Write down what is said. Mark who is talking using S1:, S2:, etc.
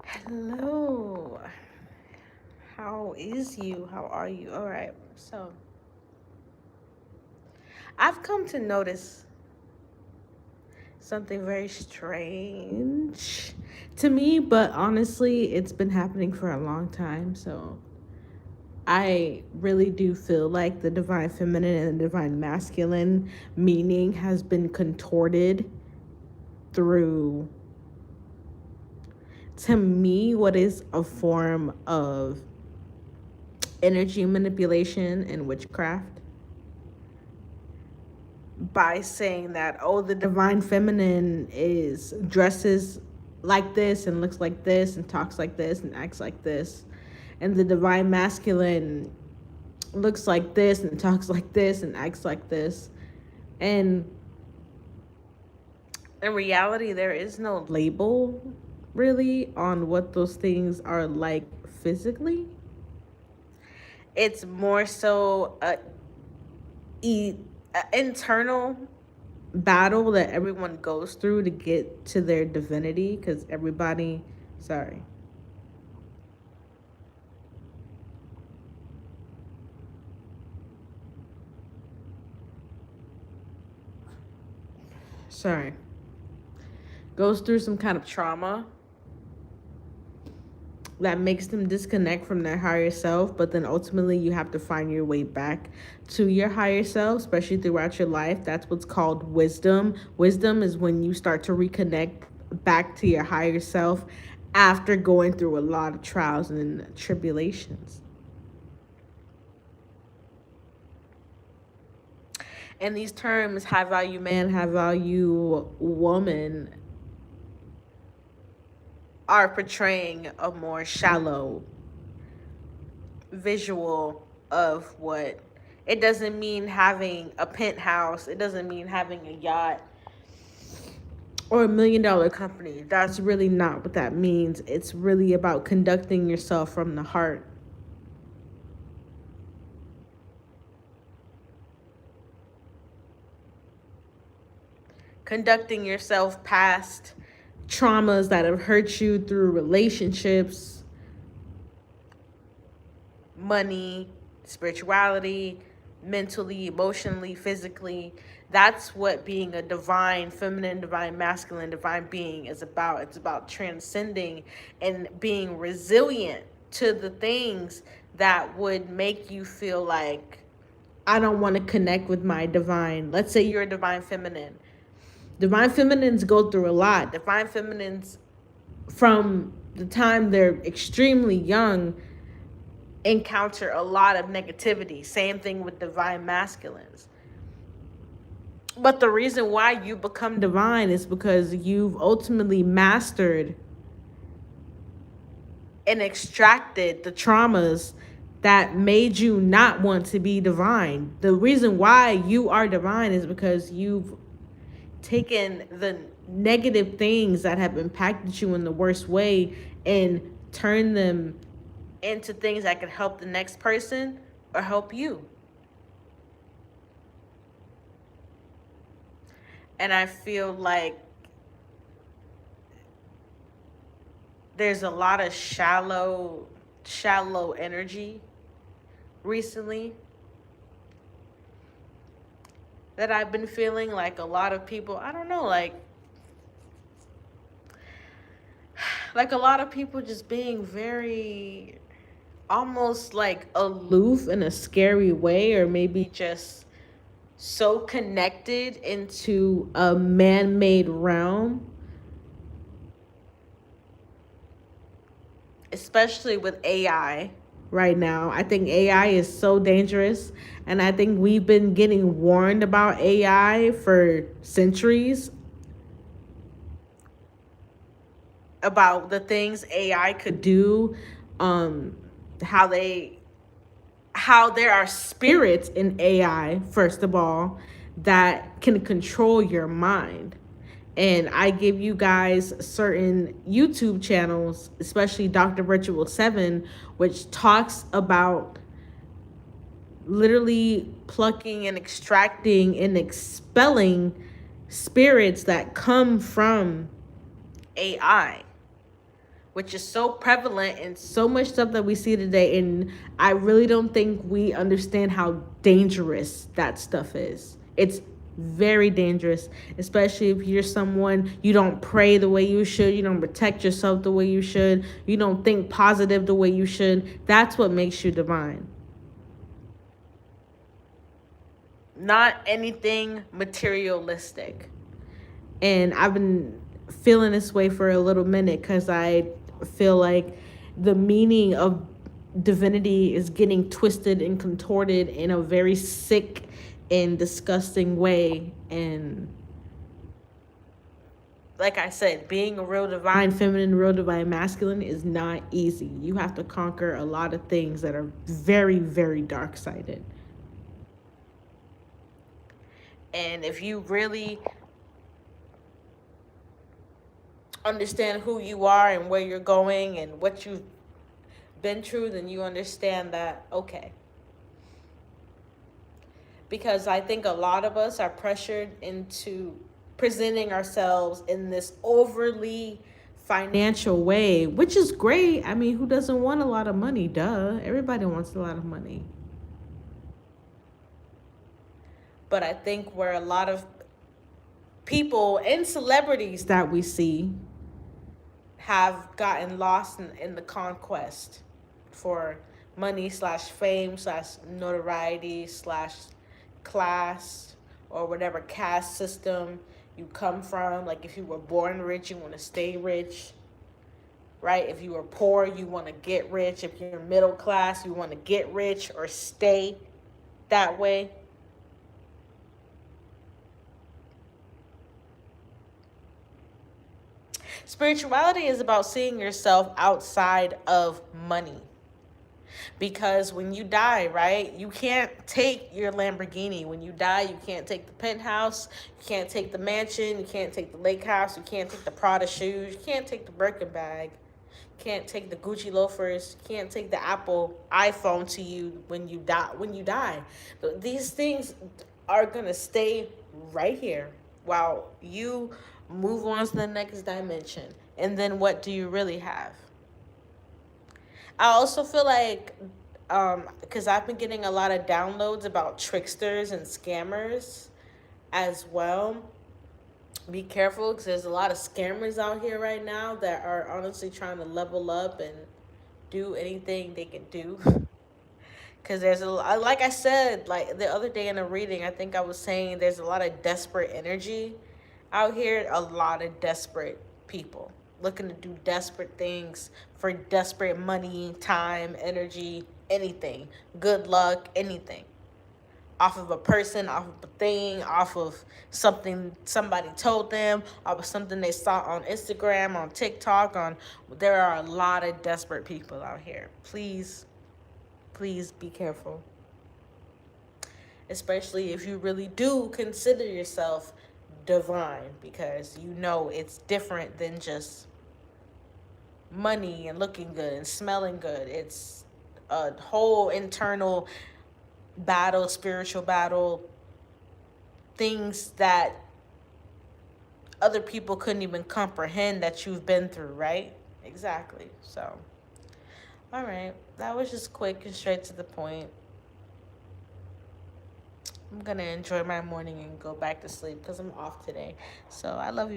S1: Hello. How is you? How are you? All right. So, I've come to notice something very strange to me, but honestly, it's been happening for a long time. So, I really do feel like the divine feminine and the divine masculine meaning has been contorted through, to me, what is a form of energy manipulation and witchcraft by saying that, oh, the divine feminine is dresses like this and looks like this and talks like this and acts like this, and the divine masculine looks like this and talks like this and acts like this. And in reality, there is no label really on what those things are like physically. It's more so a internal battle that everyone goes through to get to their divinity, because everybody, sorry, sorry, goes through some kind of trauma that makes them disconnect from their higher self. But then ultimately you have to find your way back to your higher self, especially throughout your life. That's what's called wisdom. Wisdom is when you start to reconnect back to your higher self after going through a lot of trials and tribulations. And these terms, high value man, high value woman, are portraying a more shallow visual of what it doesn't mean having a penthouse, it doesn't mean having a yacht or $1 million company. That's really not what that means. It's really about conducting yourself from the heart, conducting yourself past traumas that have hurt you through relationships, money, spirituality, mentally, emotionally, physically. That's what being a divine feminine, divine masculine, divine being is about. It's about transcending and being resilient to the things that would make you feel like, I don't want to connect with my divine. Let's say you're a divine feminine. Divine feminines go through a lot. Divine feminines, from the time they're extremely young, encounter a lot of negativity. Same thing with divine masculines. But the reason why you become divine is because you've ultimately mastered and extracted the traumas that made you not want to be divine. The reason why you are divine is because you've taken the negative things that have impacted you in the worst way and turned them into things that could help the next person or help you. And I feel like there's a lot of shallow energy recently that I've been feeling. Like a lot of people, I don't know, like a lot of people just being very almost like aloof in a scary way, or maybe just so connected into a man-made realm, especially with AI right now. I think AI is so dangerous, and I think we've been getting warned about AI for centuries, about the things AI could do, um how they how there are spirits in AI, first of all, that can control your mind. And I give you guys certain YouTube channels, especially Dr. Virtual 7, which talks about literally plucking and extracting and expelling spirits that come from AI, which is so prevalent in so much stuff that we see today. And I really don't think we understand how dangerous that stuff is. It's very dangerous, especially if you're someone, you don't pray the way you should, you don't protect yourself the way you should, you don't think positive the way you should. That's what makes you divine. Not anything materialistic. And I've been feeling this way for a little minute because I feel like the meaning of divinity is getting twisted and contorted in a very sick and disgusting way. And like I said, being a real divine feminine, real divine masculine is not easy. You have to conquer a lot of things that are very, very dark sided. And if you really understand who you are and where you're going and what you've been through, then you understand that, okay. Because I think a lot of us are pressured into presenting ourselves in this overly financial way, which is great. I mean, who doesn't want a lot of money? Duh. Everybody wants a lot of money. But I think where a lot of people and celebrities that we see have gotten lost in the conquest for money slash fame slash notoriety slash class or whatever caste system you come from. Like if you were born rich, you want to stay rich, right? If you were poor, you want to get rich. If you're middle class, you want to get rich or stay that way. Spirituality is about seeing yourself outside of money. Because when you die, right, you can't take your Lamborghini. When you die, you can't take the penthouse, you can't take the mansion, you can't take the lake house, you can't take the Prada shoes, you can't take the Birkin bag, you can't take the Gucci loafers, you can't take the Apple iPhone to you when you die. These things are gonna stay right here while you move on to the next dimension. And then what do you really have? I also feel like, because I've been getting a lot of downloads about tricksters and scammers as well. Be careful because there's a lot of scammers out here right now that are honestly trying to level up and do anything they can do. Because there's like I said, like the other day in a reading, I think I was saying there's a lot of desperate energy out here, a lot of desperate people looking to do desperate things for desperate money, time, energy, anything, good luck, anything. Off of a person, off of a thing, off of something somebody told them, off of something they saw on Instagram, on TikTok, there are a lot of desperate people out here. Please, please be careful. Especially if you really do consider yourself divine, because you know it's different than just money and looking good and smelling good. It's a whole internal battle, spiritual battle, things that other people couldn't even comprehend that you've been through, right? Exactly. So, all right, that was just quick and straight to the point. I'm gonna enjoy my morning and go back to sleep because I'm off today. So I love you guys.